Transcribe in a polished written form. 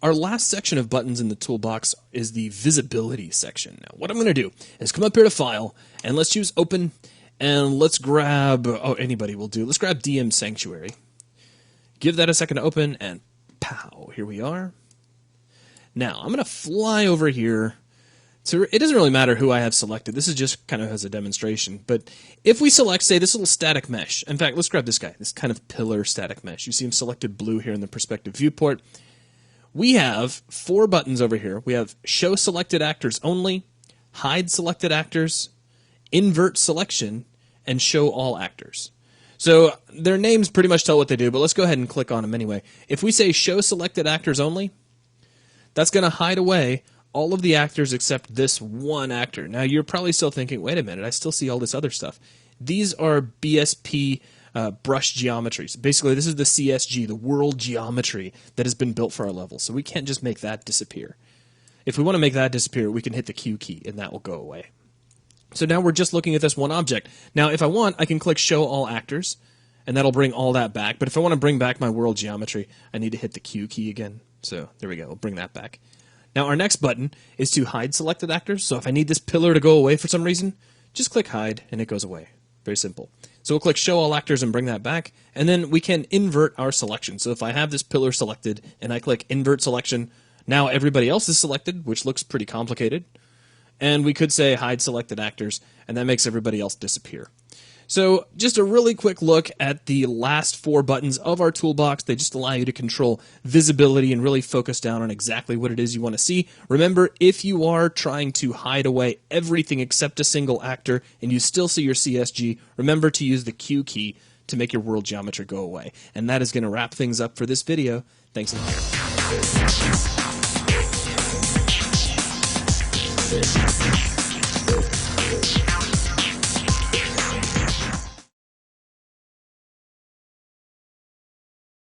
Our last section of buttons in the toolbox is the visibility section. Now, what I'm going to do is come up here to File, and let's choose Open, and let's grab, anybody will do. Let's grab DM Sanctuary. Give that a second to open, and pow, here we are. Now, I'm going to fly over here. So it doesn't really matter who I have selected. This is just kind of as a demonstration. But if we select, say, this little static mesh. In fact, let's grab this guy, this kind of pillar static mesh. You see him selected blue here in the perspective viewport. We have 4 buttons over here. We have Show Selected Actors Only, Hide Selected Actors, Invert Selection, and Show All Actors. So their names pretty much tell what they do, but let's go ahead and click on them anyway. If we say Show Selected Actors Only, that's going to hide away all of the actors except this one actor. Now, you're probably still thinking, wait a minute, I still see all this other stuff. These are BSP brush geometries. Basically, this is the CSG, the world geometry that has been built for our level. So we can't just make that disappear. If we want to make that disappear, we can hit the Q key, and that will go away. So now we're just looking at this one object. Now, if I want, I can click Show All Actors, and that'll bring all that back. But if I want to bring back my world geometry, I need to hit the Q key again. So there we go. We'll bring that back. Now, our next button is to hide selected actors. So if I need this pillar to go away for some reason, just click Hide, and it goes away. Very simple. So we'll click Show All Actors and bring that back, and then we can invert our selection. So if I have this pillar selected, and I click Invert Selection, now everybody else is selected, which looks pretty complicated. And we could say Hide Selected Actors, and that makes everybody else disappear. So just a really quick look at the last 4 buttons of our toolbox. They just allow you to control visibility and really focus down on exactly what it is you want to see. Remember, if you are trying to hide away everything except a single actor and you still see your CSG, remember to use the Q key to make your world geometry go away. And that is going to wrap things up for this video. Thanks a lot.